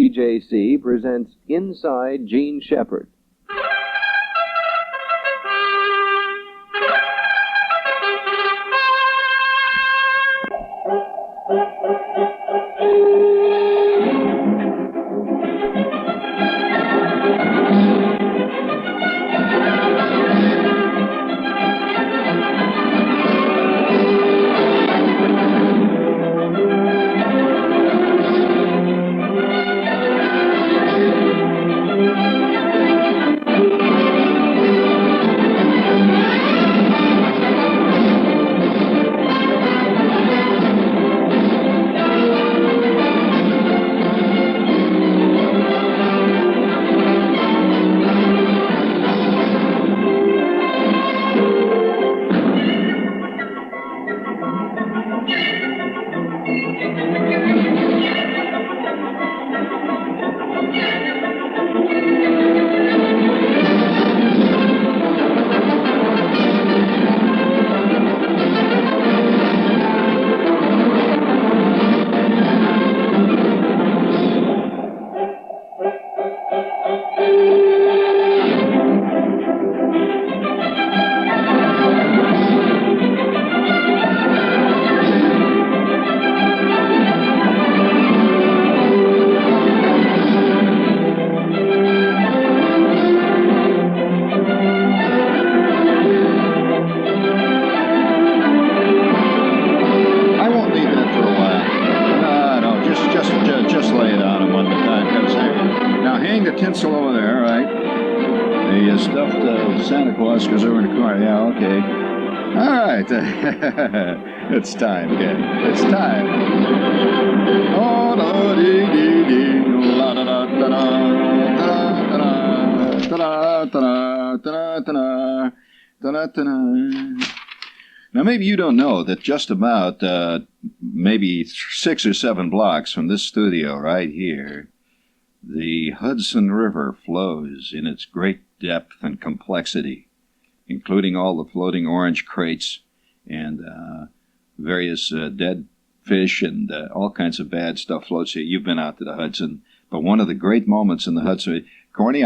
WBJC presents Inside Gene Shepard. Tinsel over there, right? The stuffed Santa Claus goes over in the car. Yeah, okay. All right. It's time, gang. It's time. Oh, da dee dee dee, la da da da da da da da da da. Now, maybe you don't know that just about maybe 6 or 7 blocks from this studio right here, the Hudson River flows in its great depth and complexity, including all the floating orange crates and various dead fish and all kinds of bad stuff floats here. You've been out to the Hudson, but one of the great moments in the Hudson, Corny,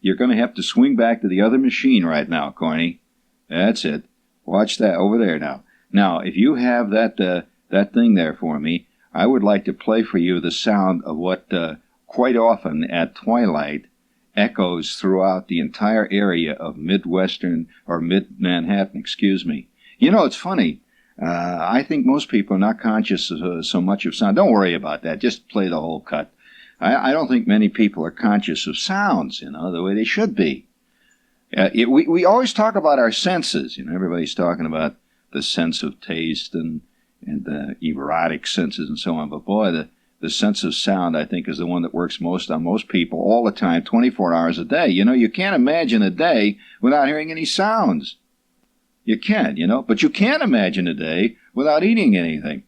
you're going to have to swing back to the other machine right now, Corny. That's it. Watch that over there now. Now, if you have that thing there for me, I would like to play for you the sound of what quite often at twilight echoes throughout the entire area of Midwestern or Mid-Manhattan, excuse me. You know, it's funny. I think most people are not conscious of, so much of sound. Don't worry about that. Just play the whole cut. I don't think many people are conscious of sounds, the way they should be. We always talk about our senses. Everybody's talking about the sense of taste and the erotic senses and so on. But boy, the sense of sound, I think, is the one that works most on most people all the time, 24 hours a day. You can't imagine a day without hearing any sounds. You can, but you can't imagine a day without eating anything.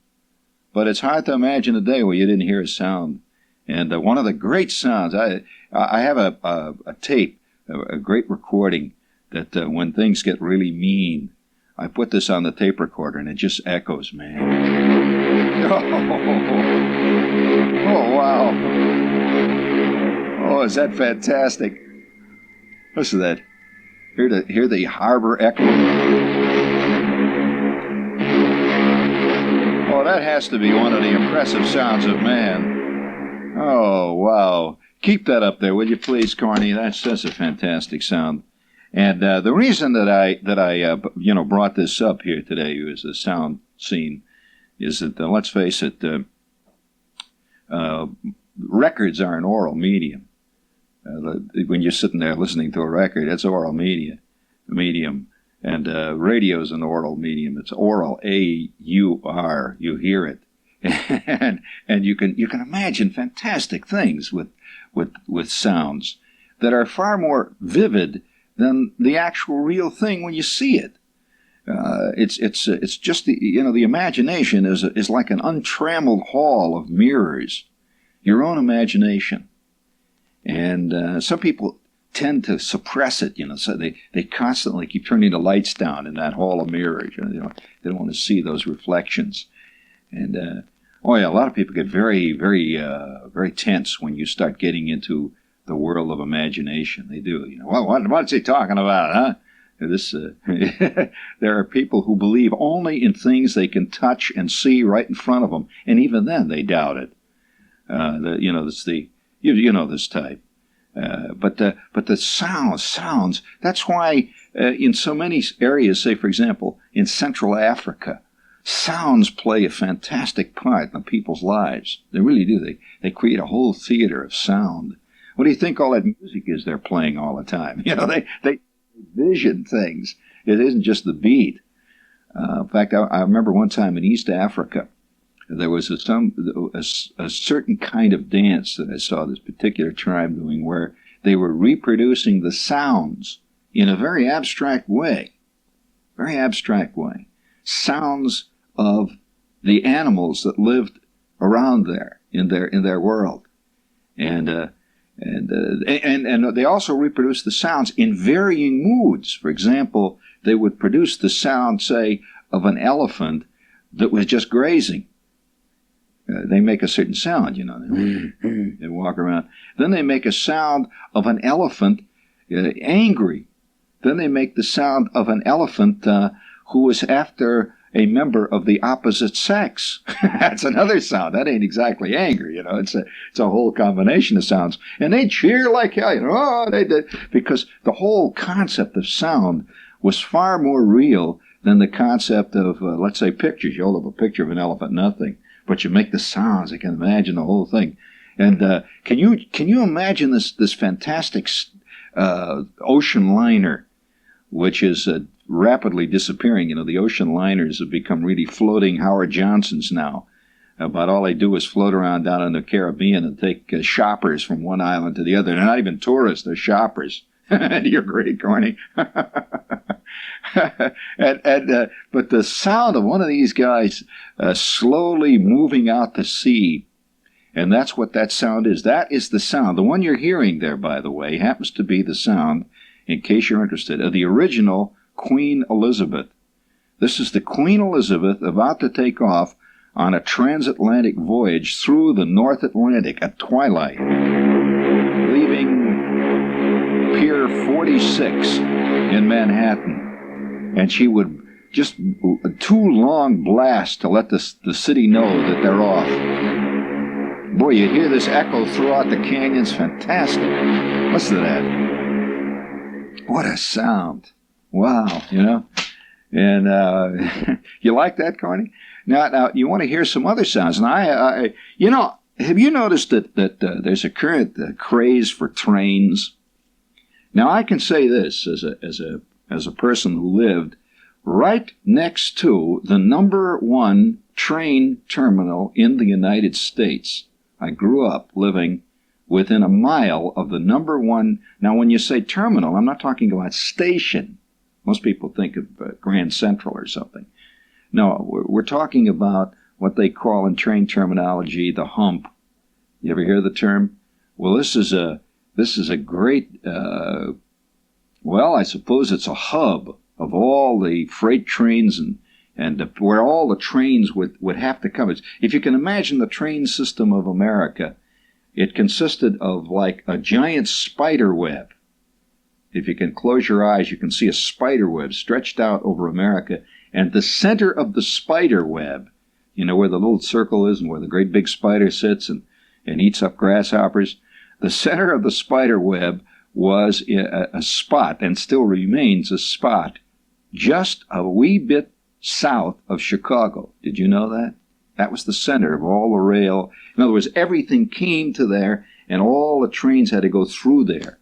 But it's hard to imagine a day where you didn't hear a sound. And one of the great sounds, I have a tape, a great recording that when things get really mean, I put this on the tape recorder and it just echoes, man. Oh, wow. Oh, is that fantastic? Listen to that. Hear the harbor echo. Oh, that has to be one of the impressive sounds of man. Oh, wow. Keep that up there, will you please, Corny? That's a fantastic sound. And the reason that I brought this up here today as the sound scene is that, let's face it, records are an oral medium. When you're sitting there listening to a record, it's oral medium. And radio is an oral medium. It's oral, A-U-R. You hear it. and you can imagine fantastic things with sounds that are far more vivid than the actual real thing when you see it. It's just the imagination is like an untrammeled hall of mirrors, your own imagination, and some people tend to suppress it, so they constantly keep turning the lights down in that hall of mirrors. They don't want to see those reflections. And Oh yeah, a lot of people get very tense when you start getting into the world of imagination. They do. What's he talking about, huh? There are people who believe only in things they can touch and see right in front of them, and even then they doubt it. This type. But the sounds. That's why in so many areas, say for example in Central Africa, sounds play a fantastic part in people's lives. They really do. They create a whole theater of sound. What do you think all that music is they're playing all the time? They vision things. It isn't just the beat. In fact, I remember one time in East Africa, there was a certain kind of dance that I saw this particular tribe doing where they were reproducing the sounds in a very abstract way. Very abstract way. Sounds of the animals that lived around there in their world. And they also reproduced the sounds in varying moods. For example, they would produce the sound, say, of an elephant that was just grazing. They make a certain sound, They walk around. Then they make a sound of an elephant angry. Then they make the sound of an elephant who is after a member of the opposite sex. That's another sound. That ain't exactly anger, It's a whole combination of sounds. And they cheer like hell, they did, because the whole concept of sound was far more real than the concept of, let's say, pictures. You hold up a picture of an elephant, nothing. But you make the sounds. I can imagine the whole thing. And can you imagine this fantastic ocean liner, which is rapidly disappearing? The ocean liners have become really floating Howard Johnsons now. About all they do is float around down in the Caribbean and take shoppers from one island to the other. They're not even tourists; they're shoppers. You're great, Corny. But the sound of one of these guys slowly moving out to sea, and that's what that sound is. That is the sound. The one you're hearing there, by the way, happens to be the sound, in case you're interested, of the original Queen Elizabeth. This is the Queen Elizabeth about to take off on a transatlantic voyage through the North Atlantic at twilight, leaving Pier 46 in Manhattan. And she would just two long blasts to let the city know that they're off. Boy, you'd hear this echo throughout the canyons. Fantastic. Listen to that. What a sound. Wow, And you like that, Carney? Now, you want to hear some other sounds. And have you noticed that there's a current craze for trains? Now, I can say this as a person who lived right next to the #1 train terminal in the United States. I grew up living within a mile of the #1. Now, when you say terminal, I'm not talking about station. Most people think of Grand Central or something. No, we're talking about what they call in train terminology the hump. You ever hear the term? Well, this is a great, I suppose it's a hub of all the freight trains and where all the trains would have to come. If you can imagine the train system of America, it consisted of like a giant spider web. If you can close your eyes, you can see a spider web stretched out over America. And the center of the spider web, where the little circle is and where the great big spider sits and eats up grasshoppers, the center of the spider web was a spot, and still remains a spot, just a wee bit south of Chicago. Did you know that? That was the center of all the rail. In other words, everything came to there, and all the trains had to go through there.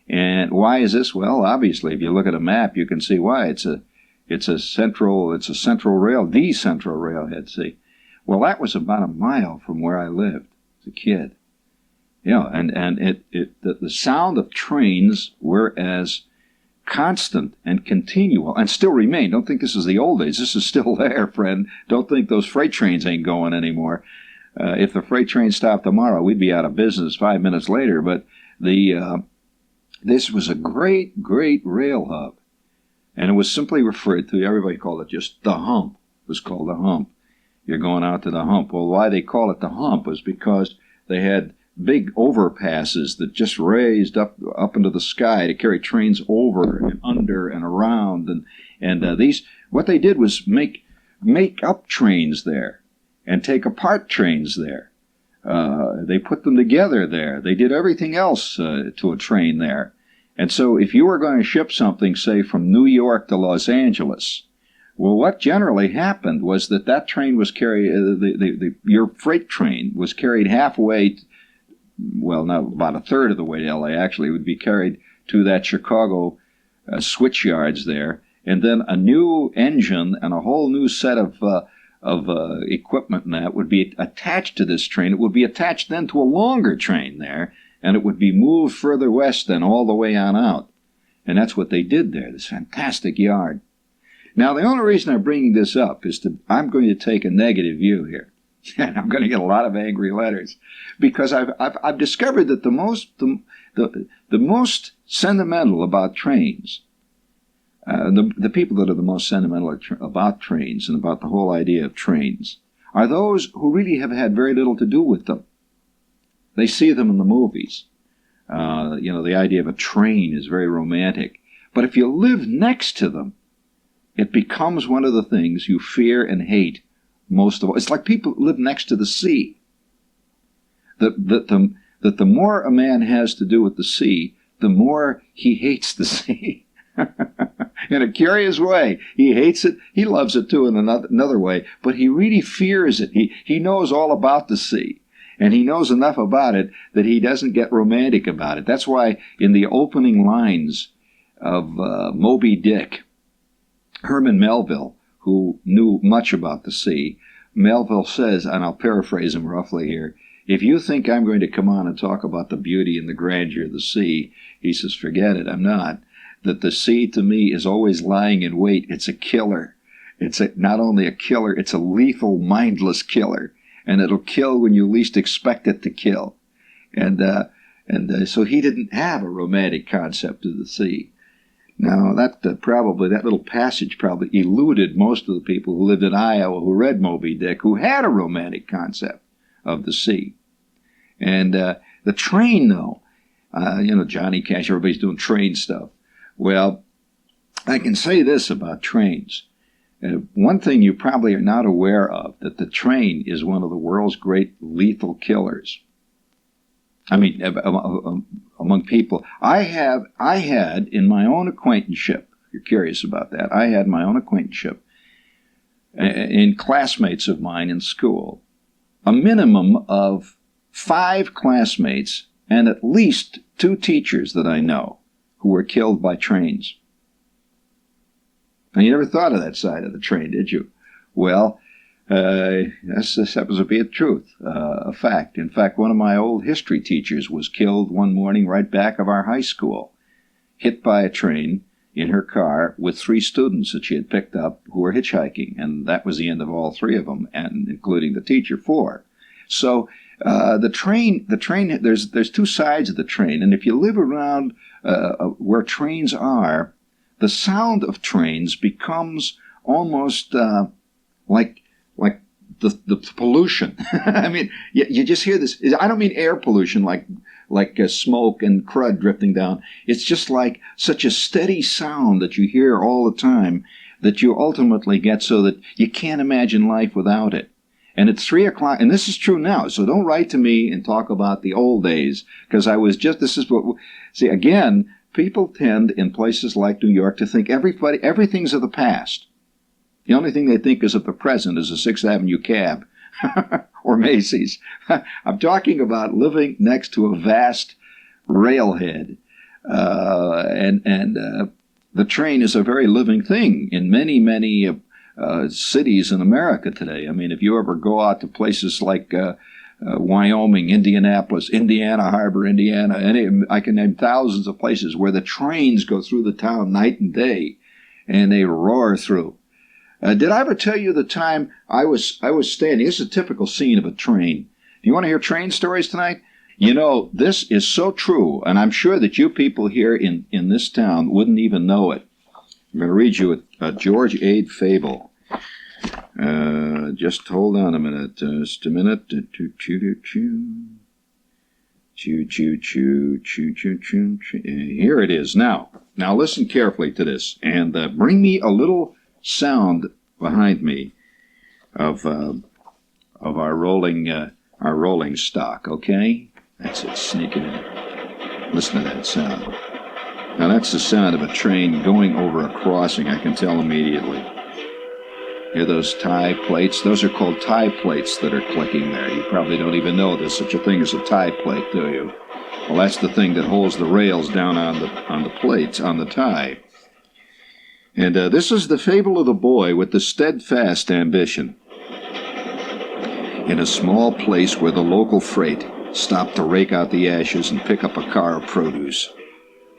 And why is this? Well, obviously, if you look at a map, you can see why. It's a central rail, the central railhead. See, well, that was about a mile from where I lived as a kid. The sound of trains were as constant and continual, and still remain. Don't think this is the old days. This is still there, friend. Don't think those freight trains ain't going anymore. If the freight train stopped tomorrow, we'd be out of business 5 minutes later. But this was a great, great rail hub. And it was simply referred to, everybody called it just the hump. It was called the hump. You're going out to the hump. Well, why they call it the hump was because they had big overpasses that just raised up into the sky to carry trains over and under and around. And these, what they did was make up trains there and take apart trains there. They put them together there. They did everything else to a train there. And so if you were going to ship something, say, from New York to Los Angeles, well, what generally happened was that train was carried, your freight train was carried halfway, well, not about a third of the way to L.A., actually. It would be carried to that Chicago switch yards there, and then a new engine and a whole new set of equipment and that would be attached to this train. It would be attached then to a longer train there, and it would be moved further west then all the way on out. And that's what they did there, this fantastic yard. Now, the only reason I'm bringing this up is I'm going to take a negative view here. And I'm going to get a lot of angry letters, because I've discovered that the most sentimental about trains, the people that are the most sentimental about trains and about the whole idea of trains, are those who really have had very little to do with them. They see them in the movies. The idea of a train is very romantic. But if you live next to them, it becomes one of the things you fear and hate most of all. It's like people live next to the sea. That the more a man has to do with the sea, the more he hates the sea. In a curious way. He hates it. He loves it too in another way. But he really fears it. He knows all about the sea. And he knows enough about it that he doesn't get romantic about it. That's why in the opening lines of Moby Dick, Herman Melville, who knew much about the sea, Melville says, and I'll paraphrase him roughly here, if you think I'm going to come on and talk about the beauty and the grandeur of the sea, he says, forget it, I'm not. That the sea to me is always lying in wait. It's a killer. It's not only a killer, it's a lethal, mindless killer. And it'll kill when you least expect it to kill. And so he didn't have a romantic concept of the sea. Now, that little passage probably eluded most of the people who lived in Iowa who read Moby Dick, who had a romantic concept of the sea. And the train, though, Johnny Cash, everybody's doing train stuff. Well, I can say this about trains. One thing you probably are not aware of, that the train is one of the world's great lethal killers. I mean, among people. I had in my own acquaintanceship, if you're curious about that, I had my own acquaintanceship in classmates of mine in school, a minimum of 5 classmates and at least 2 teachers that I know who were killed by trains. And you never thought of that side of the train, did you? Well, that happens to be a truth, a fact. In fact, one of my old history teachers was killed one morning right back of our high school, hit by a train in her car with 3 students that she had picked up who were hitchhiking, and that was the end of all 3 of them, and including the teacher, 4. So the train. There's 2 sides of the train, and if you live around where trains are, the sound of trains becomes almost like the pollution. I mean, you just hear this. I don't mean air pollution like smoke and crud drifting down. It's just like such a steady sound that you hear all the time that you ultimately get so that you can't imagine life without it. And at 3 o'clock, and this is true now, so don't write to me and talk about the old days, because again, people tend in places like New York to think everything's of the past. The only thing they think is of the present is a 6th Avenue cab or Macy's. I'm talking about living next to a vast railhead. And the train is a very living thing in many, many cities in America today. I mean, if you ever go out to places like Wyoming, Indianapolis, Indiana Harbor, Indiana, I can name thousands of places where the trains go through the town night and day, and they roar through. Did I ever tell you the time I was standing? This is a typical scene of a train. Do you want to hear train stories tonight? You know, this is so true, and I'm sure that you people here in this town wouldn't even know it. I'm going to read you a George Ade fable. Just hold on a minute. Just a minute. Here it is. Now listen carefully to this, and bring me a little sound behind me of our rolling stock. Okay, that's it. Sneaking in. Listen to that sound. Now that's the sound of a train going over a crossing. I can tell immediately. Hear those tie plates? Those are called tie plates that are clicking there. You probably don't even know there's such a thing as a tie plate, do you? Well, that's the thing that holds the rails down on the plates, on the tie. And this is the fable of the boy with the steadfast ambition. In a small place where the local freight stopped to rake out the ashes and pick up a car of produce,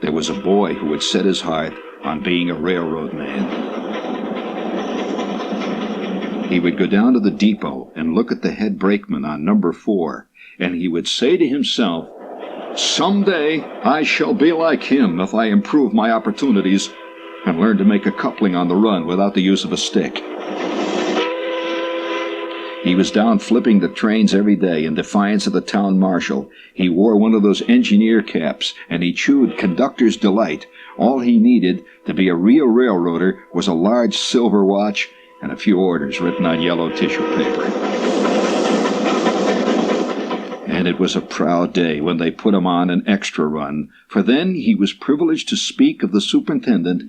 there was a boy who had set his heart on being a railroad man. He would go down to the depot and look at the head brakeman on number 4, and he would say to himself, "Someday I shall be like him if I improve my opportunities and learn to make a coupling on the run without the use of a stick." He was down flipping the trains every day in defiance of the town marshal. He wore one of those engineer caps, and he chewed conductor's delight. All he needed to be a real railroader was a large silver watch and a few orders written on yellow tissue paper. And it was a proud day when they put him on an extra run, for then he was privileged to speak of the superintendent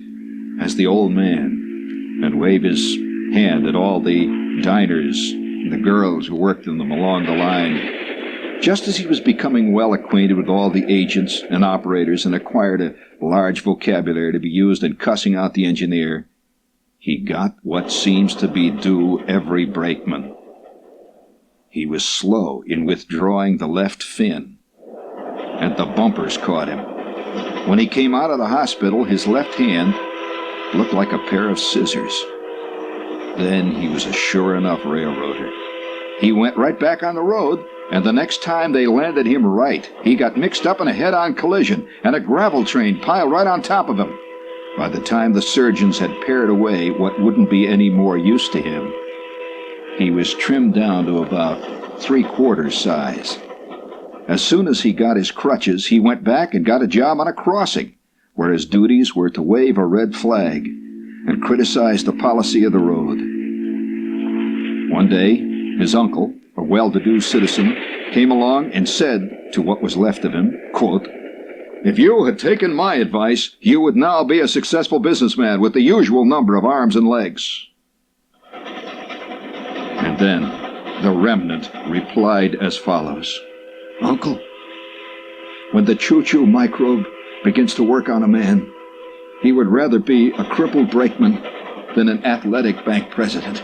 as the old man and wave his hand at all the diners and the girls who worked in them along the line. Just as he was becoming well acquainted with all the agents and operators and acquired a large vocabulary to be used in cussing out the engineer, he got what seems to be due every brakeman. He was slow in withdrawing the left fin, and the bumpers caught him. When he came out of the hospital, his left hand looked like a pair of scissors. Then he was a sure enough railroader. He went right back on the road, and the next time they landed him right, he got mixed up in a head-on collision, and a gravel train piled right on top of him. By the time the surgeons had pared away what wouldn't be any more use to him, he was trimmed down to about 3/4 size. As soon as he got his crutches, he went back and got a job on a crossing, where his duties were to wave a red flag and criticize the policy of the road. One day, his uncle, a well-to-do citizen, came along and said to what was left of him, quote, "If you had taken my advice, you would now be a successful businessman with the usual number of arms and legs." And then the remnant replied as follows: "Uncle, when the choo-choo microbe begins to work on a man, he would rather be a crippled brakeman than an athletic bank president."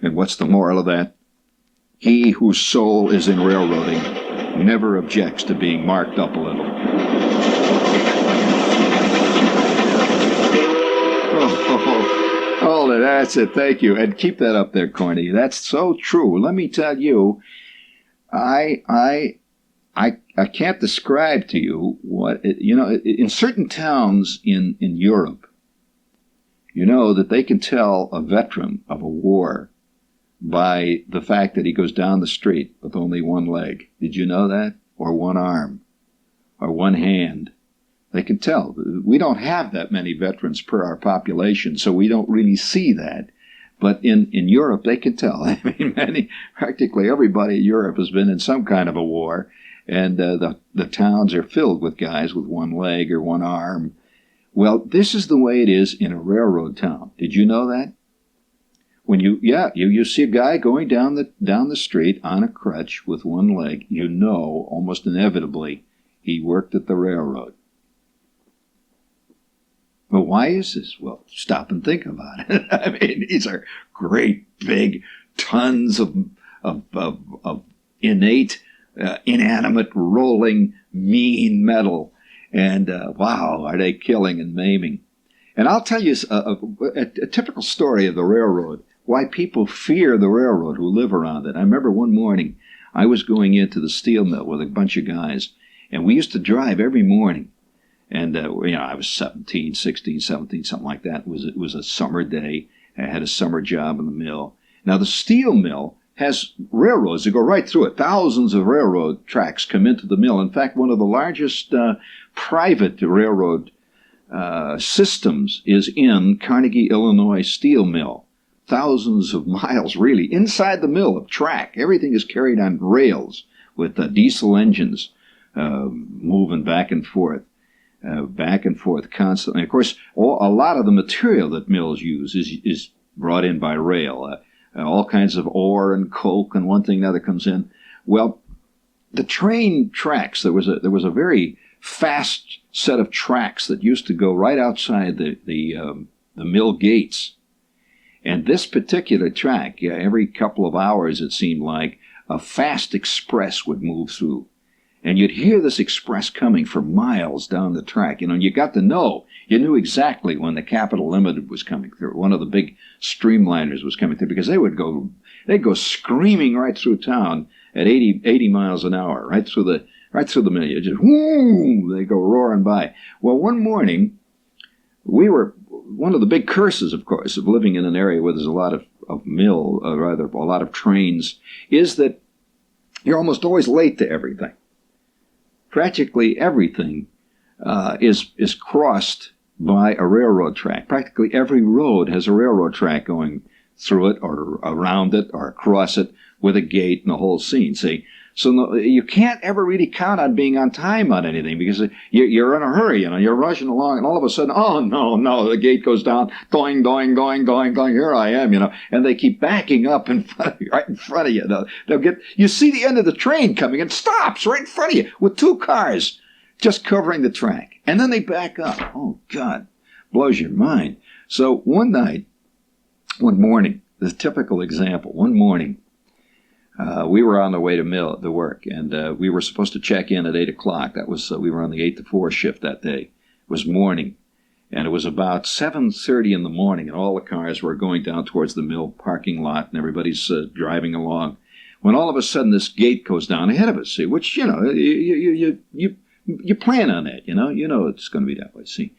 And what's the moral of that? He whose soul is in railroading never objects to being marked up a little. Oh, that's it. Thank you. And keep that up there, Corny. That's so true. Let me tell you, I can't describe to you what, in certain towns in Europe, you know that they can tell a veteran of a war by the fact that he goes down the street with only one leg. Did you know that? Or one arm, or one hand. They can tell. We don't have that many veterans per our population, so we don't really see that. But in Europe, they can tell. I mean, practically everybody in Europe has been in some kind of a war, and the towns are filled with guys with one leg or one arm. Well, this is the way it is in a railroad town. Did you know that? When you see a guy going down the street on a crutch with one leg, you know almost inevitably he worked at the railroad. But why is this? Well, stop and think about it. I mean, these are great big tons of innate, inanimate, rolling, mean metal. And wow, are they killing and maiming. And I'll tell you a typical story of the railroad, why people fear the railroad who live around it. I remember one morning I was going into the steel mill with a bunch of guys, and we used to drive every morning. And, I was 16, 17, something like that. It was a summer day, I had a summer job in the mill. Now, the steel mill has railroads that go right through it. Thousands of railroad tracks come into the mill. In fact, one of the largest private railroad systems is in Carnegie, Illinois steel mill. Thousands of miles, really, inside the mill of track. Everything is carried on rails with diesel engines moving back and forth constantly. Of course, a lot of the material that mills use is brought in by rail. All kinds of ore and coke and one thing and another comes in. Well, the train tracks, there was a very fast set of tracks that used to go right outside the mill gates. And this particular track, every couple of hours it seemed like, a fast express would move through. And you'd hear this express coming for miles down the track. And you got to know. You knew exactly when the Capital Limited was coming through. One of the big streamliners was coming through because they'd go screaming right through town at 80 miles an hour, right through the mill. You just, whoo, they go roaring by. Well, one morning, one of the big curses, of course, of living in an area where there's a lot of a lot of trains, is that you're almost always late to everything. Practically everything is crossed by a railroad track. Practically every road has a railroad track going through it or around it or across it with a gate and the whole scene. See? So you can't ever really count on being on time on anything because you're in a hurry, you're rushing along, and all of a sudden, oh, no, the gate goes down, doing, here I am, and they keep backing up right in front of you. You see the end of the train coming and stops right in front of you with two cars just covering the track. And then they back up. Oh, God, blows your mind. So one morning, the typical example, one morning, we were on the way to work, and we were supposed to check in at 8 o'clock. That was we were on the 8 to 4 shift that day. It was morning, and it was about 7:30 in the morning, and all the cars were going down towards the mill parking lot, and everybody's driving along. When all of a sudden this gate goes down ahead of us, see, which you plan on that, you know it's going to be that way. See,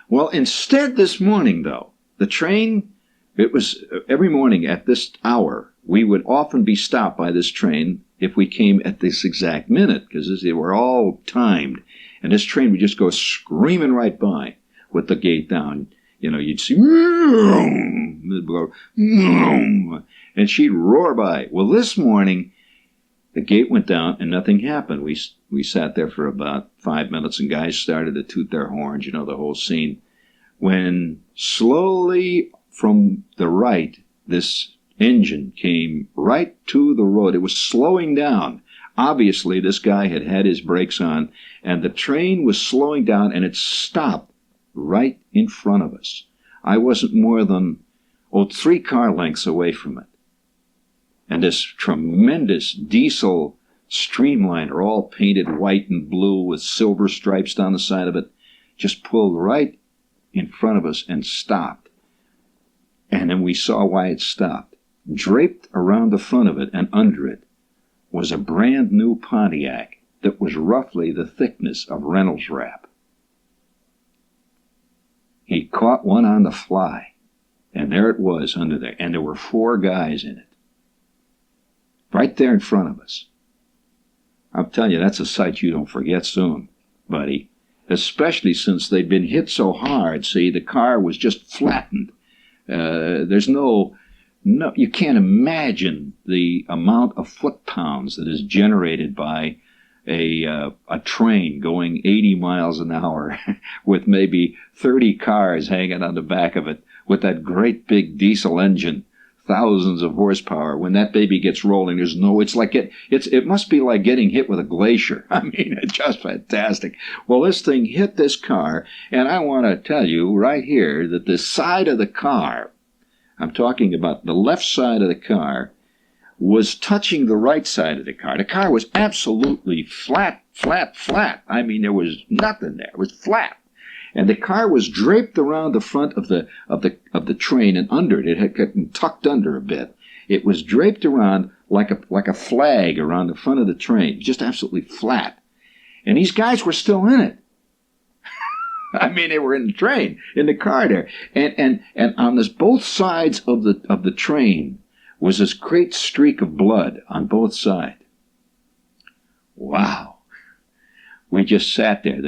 well, instead this morning though, the train, it was every morning at this hour. We would often be stopped by this train if we came at this exact minute, because they were all timed. And this train would just go screaming right by with the gate down. You'd see, and she'd roar by. Well, this morning, the gate went down and nothing happened. We sat there for about 5 minutes, and guys started to toot their horns, the whole scene. When slowly from the right, this engine came right to the road. It was slowing down. Obviously, this guy had his brakes on, and the train was slowing down, and it stopped right in front of us. I wasn't more than 3 car lengths away from it. And this tremendous diesel streamliner, all painted white and blue with silver stripes down the side of it, just pulled right in front of us and stopped. And then we saw why it stopped. Draped around the front of it and under it was a brand new Pontiac that was roughly the thickness of Reynolds wrap. He caught one on the fly, and there it was under there, and there were 4 guys in it. Right there in front of us. I'm telling you, that's a sight you don't forget soon, buddy. Especially since they'd been hit so hard. See, the car was just flattened. There's no, you can't imagine the amount of foot-pounds that is generated by a train going 80 miles an hour with maybe 30 cars hanging on the back of it with that great big diesel engine, thousands of horsepower. When that baby gets rolling, it must be like getting hit with a glacier. I mean, it's just fantastic. Well, this thing hit this car, and I want to tell you right here that the side of the car, I'm talking about the left side of the car, was touching the right side of the car. The car was absolutely flat. I mean, there was nothing there. It was flat. And the car was draped around the front of the train and under it. It had gotten tucked under a bit. It was draped around like a flag around the front of the train, just absolutely flat. And these guys were still in it. I mean, they were in the train, in the car there. And on this both sides of the train was this great streak of blood on both sides. Wow. We just sat there.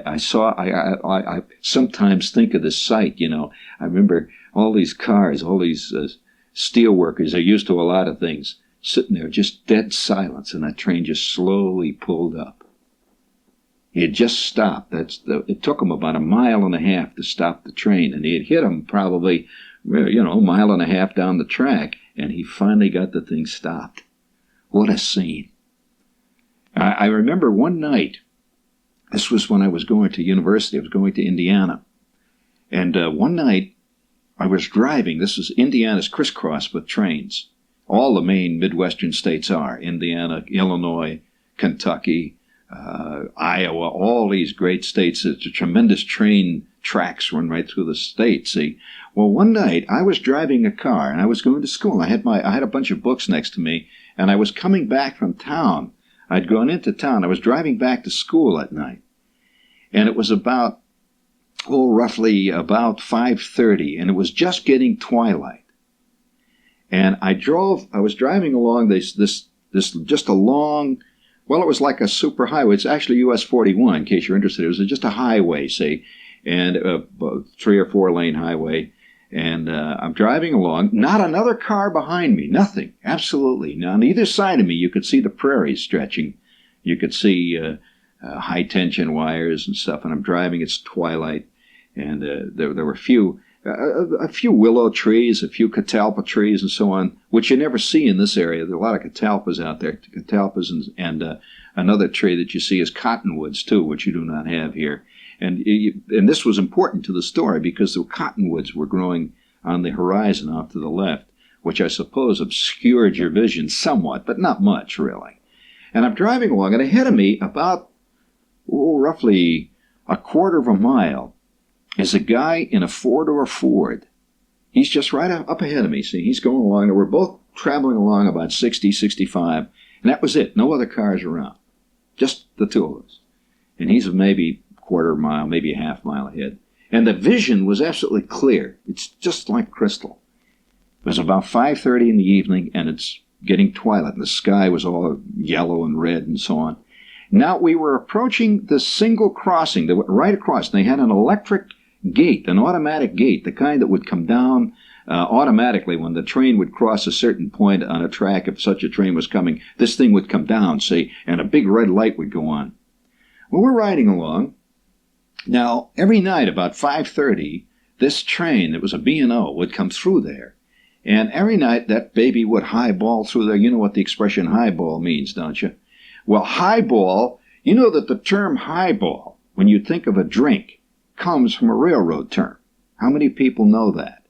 I sometimes think of this sight, you know. I remember all these cars, all these steel workers, they're used to a lot of things, sitting there, just dead silence, and that train just slowly pulled up. It just stopped. It took them about 1.5 miles to stop the train, and he had hit them probably, you know, 1.5 miles down the track, and he finally got the thing stopped. What a scene. I remember one night, this was when I was going to university, I was going to Indiana, and one night I was driving. This is Indiana's crisscrossed with trains. All the main Midwestern states are, Indiana, Illinois, Kentucky, Iowa, all these great states. It's a tremendous train tracks run right through the state, see. Well, one night I was driving a car and I was going to school. I had a bunch of books next to me, and I was coming back from town. I'd gone into town. I was driving back to school at night, and it was about, roughly about 5:30, and it was just getting twilight. And I was driving along this just a long, well, it was like a super highway. It's actually US 41, in case you're interested. It was just a highway, say, and a 3 or 4 lane highway. And I'm driving along, not another car behind me, nothing, absolutely. Now, on either side of me, you could see the prairies stretching. You could see high tension wires and stuff. And I'm driving, it's twilight. And there were a few willow trees, a few catalpa trees and so on, which you never see in this area. There are a lot of catalpas out there, catalpas, and another tree that you see is cottonwoods too, which you do not have here. And this was important to the story because the cottonwoods were growing on the horizon off to the left, which I suppose obscured your vision somewhat, but not much, really. And I'm driving along, and ahead of me, about roughly 1/4 mile, is a guy in a 4-door Ford. He's just right up ahead of me. See, he's going along, and we're both traveling along about 60, 65, and that was it. No other cars around, just the two of us. And he's maybe 1/4 mile, maybe a 1/2 mile ahead. And the vision was absolutely clear. It's just like crystal. It was about 5:30 in the evening, and it's getting twilight, and the sky was all yellow and red and so on. Now we were approaching the single crossing that went right across. They had an electric gate, an automatic gate, the kind that would come down automatically when the train would cross a certain point on a track. If such a train was coming, this thing would come down, say, and a big red light would go on. Well, we're riding along. Now, every night about 5:30, this train that was a B&O would come through there. And every night that baby would highball through there. You know what the expression highball means, don't you? Well, highball, you know that the term highball, when you think of a drink, comes from a railroad term. How many people know that?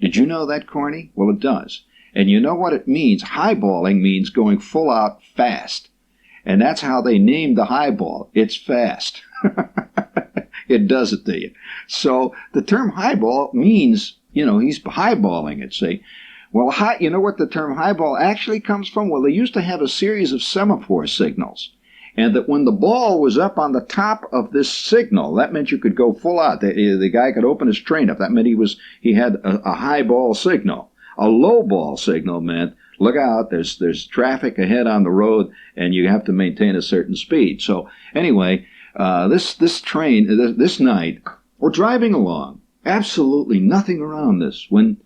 Did you know that, Corny? Well, it does. And you know what it means? Highballing means going full out fast. And that's how they named the highball. It's fast. It does it to you. So the term highball means, you know, he's highballing it, see. Well, you know what the term highball actually comes from? Well, they used to have a series of semaphore signals. And that when the ball was up on the top of this signal, that meant you could go full out. The guy could open his train up. That meant he had a high ball signal. A low ball signal meant, look out, there's traffic ahead on the road, and you have to maintain a certain speed. So anyway, this train, this night, we're driving along, absolutely nothing around this, when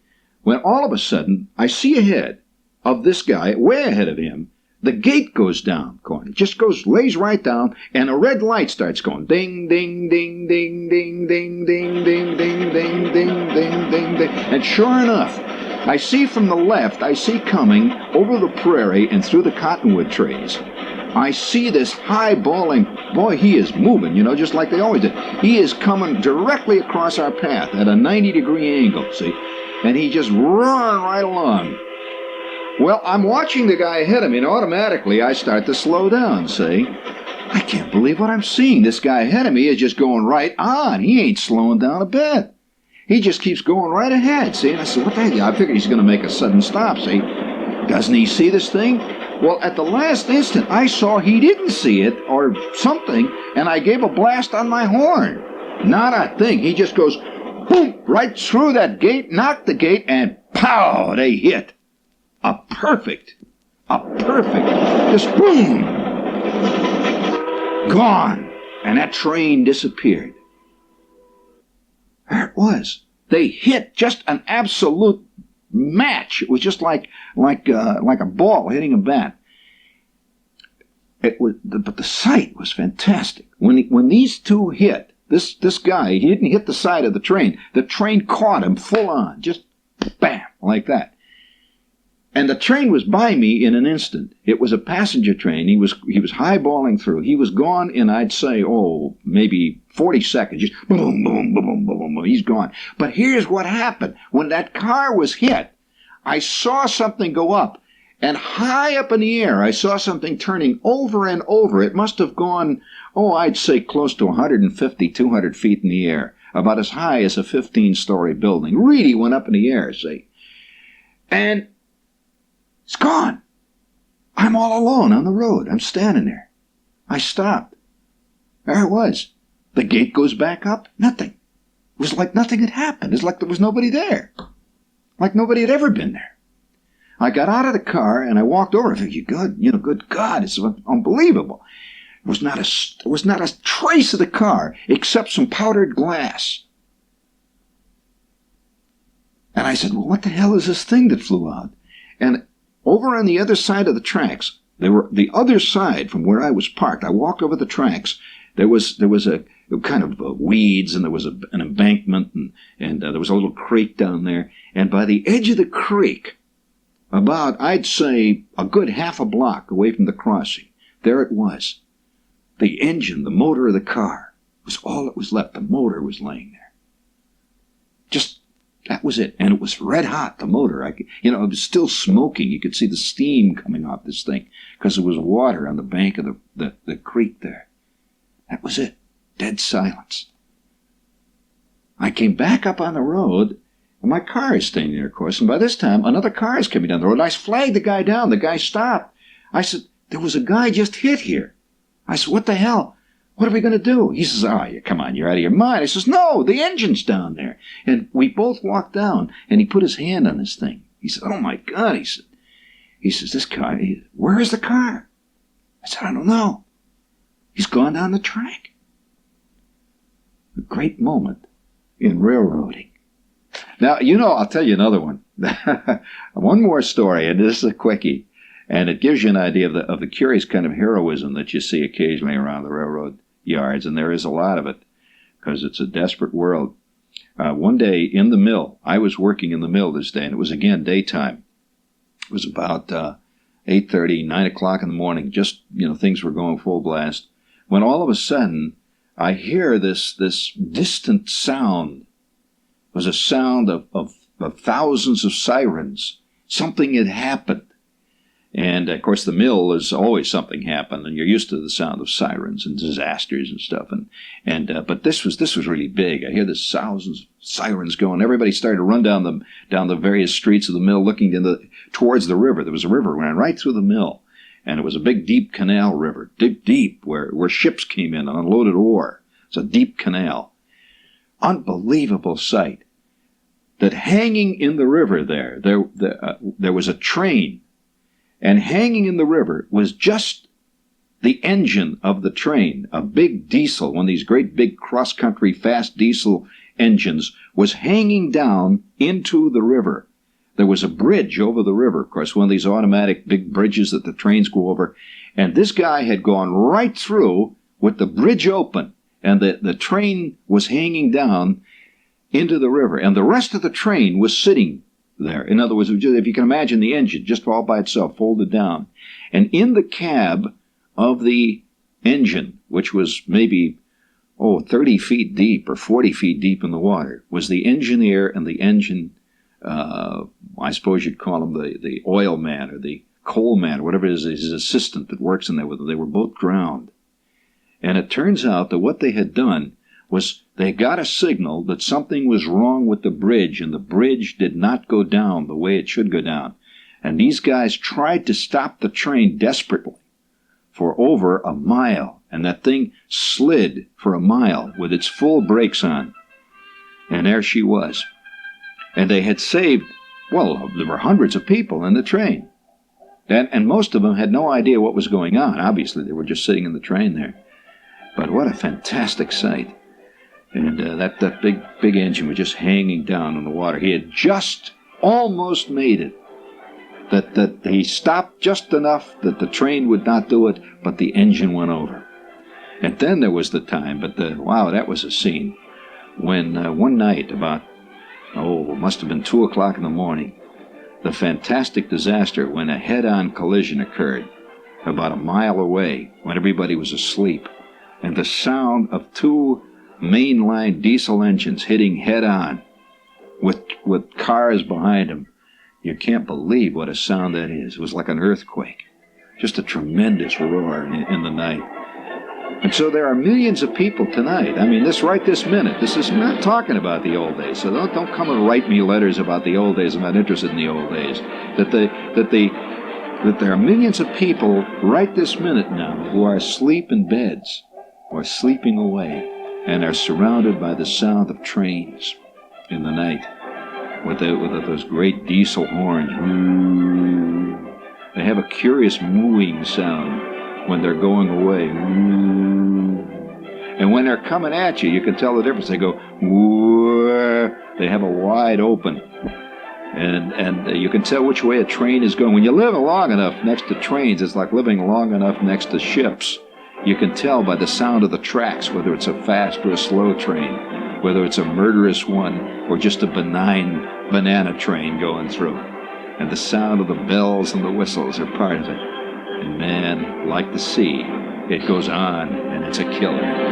all of a sudden, I see ahead of this guy, way ahead of him, the gate goes down, Corny. It just lays right down, and a red light starts going. Ding, ding, ding, ding, ding, ding, ding, ding, ding, ding, ding, ding, ding, ding. And sure enough, I see from the left, I see coming over the prairie and through the cottonwood trees, I see this highballing, boy, he is moving, you know, just like they always did. He is coming directly across our path at a 90-degree angle, see? And he just run right along. Well, I'm watching the guy ahead of me, and automatically I start to slow down, see? I can't believe what I'm seeing. This guy ahead of me is just going right on. He ain't slowing down a bit. He just keeps going right ahead, see? And I said, what the heck? I figured he's going to make a sudden stop, see? Doesn't he see this thing? Well, at the last instant, I saw he didn't see it or something, and I gave a blast on my horn. Not a thing. He just goes, boom, right through that gate, knocked the gate, and pow, they hit. A perfect, just boom, gone. And that train disappeared. There it was. They hit just an absolute match. It was just like a ball hitting a bat. It was, but the sight was fantastic. When these two hit, this guy, he didn't hit the side of the train. The train caught him full on, just bam, like that. And the train was by me in an instant. It was a passenger train. He was highballing through. He was gone in, I'd say, maybe 40 seconds. Just boom, boom, boom, boom, boom, boom. He's gone. But here's what happened. When that car was hit, I saw something go up. And high up in the air, I saw something turning over and over. It must have gone, I'd say close to 150, 200 feet in the air. About as high as a 15-story building. Really went up in the air, see. And it's gone. I'm all alone on the road. I'm standing there. I stopped. There it was. The gate goes back up. Nothing. It was like nothing had happened. It's like there was nobody there. Like nobody had ever been there. I got out of the car and I walked over. I figured, good God, it's unbelievable. There was not a trace of the car except some powdered glass. And I said, well, what the hell is this thing that flew out? And over on the other side of the tracks, they were the other side from where I was parked. I walked over the tracks. There was a kind of weeds, and there was an embankment, and there was a little creek down there. And by the edge of the creek, about, I'd say, a good half a block away from the crossing, there it was. The engine, the motor of the car, was all that was left. The motor was laying there. Just that was it. And it was red hot, the motor. It was still smoking. You could see the steam coming off this thing because there was water on the bank of the creek there. That was it. Dead silence. I came back up on the road, and my car is staying there, of course. And by this time, another car is coming down the road. And I flagged the guy down. The guy stopped. I said, there was a guy just hit here. I said, what the hell? What are we going to do? He says, come on, you're out of your mind. I says, no, the engine's down there. And we both walked down, and he put his hand on this thing. He said, oh, my God. He says, this car, where is the car? I said, I don't know. He's gone down the track. A great moment in railroading. Now, I'll tell you another one. One more story, and this is a quickie. And it gives you an idea of the curious kind of heroism that you see occasionally around the railroad yards, and there is a lot of it because it's a desperate world. One day in the mill, I was working in the mill this day, and it was again daytime. It was about 8:30, 9 o'clock in the morning. Just things were going full blast. When all of a sudden I hear this distant sound. It was a sound of thousands of sirens. Something had happened. And, of course, the mill is always something happened, and you're used to the sound of sirens and disasters and stuff. But this was really big. I hear the thousands of sirens going. Everybody started to run down the various streets of the mill, looking towards the river. There was a river ran right through the mill, and it was a big, deep canal river, deep, where ships came in and unloaded ore. It's a deep canal. Unbelievable sight. That hanging in the river there was a train. And hanging in the river was just the engine of the train, a big diesel, one of these great big cross-country fast diesel engines, was hanging down into the river. There was a bridge over the river, of course, one of these automatic big bridges that the trains go over, and this guy had gone right through with the bridge open, and the train was hanging down into the river, and the rest of the train was sitting there. In other words, if you can imagine the engine just all by itself, folded down. And in the cab of the engine, which was maybe 30 feet deep or 40 feet deep in the water, was the engineer and the engine, I suppose you'd call him the oil man or the coal man, or whatever it is, his assistant that works in there with him. They were both drowned. And it turns out that what they had done was they got a signal that something was wrong with the bridge, and the bridge did not go down the way it should go down. And these guys tried to stop the train desperately for over a mile, And that thing slid for a mile with its full brakes on. And there she was. And they had saved, well, there were hundreds of people in the train. And most of them had no idea what was going on. Obviously, they were just sitting in the train there. But what a fantastic sight. And that big engine was just hanging down in the water. He had just almost made it. That he stopped just enough that the train would not do it, but the engine went over. And then there was the time, wow, that was a scene, when one night about, it must have been 2 o'clock in the morning, the fantastic disaster when a head-on collision occurred about a mile away when everybody was asleep. And the sound of 2 mainline diesel engines hitting head-on with cars behind them. You can't believe what a sound that is. It was like an earthquake. Just a tremendous roar in the night. And so there are millions of people tonight. I mean, this minute. This is not talking about the old days. So don't come and write me letters about the old days. I'm not interested in the old days. That there are millions of people right this minute now who are asleep in beds or sleeping away and are surrounded by the sound of trains in the night with those great diesel horns. They have a curious mooing sound when they're going away. And when they're coming at you, you can tell the difference. They go, they have a wide open. And you can tell which way a train is going. When you live long enough next to trains, it's like living long enough next to ships. You can tell by the sound of the tracks whether it's a fast or a slow train, whether it's a murderous one or just a benign banana train going through. And the sound of the bells and the whistles are part of it. And man, like the sea, it goes on and it's a killer.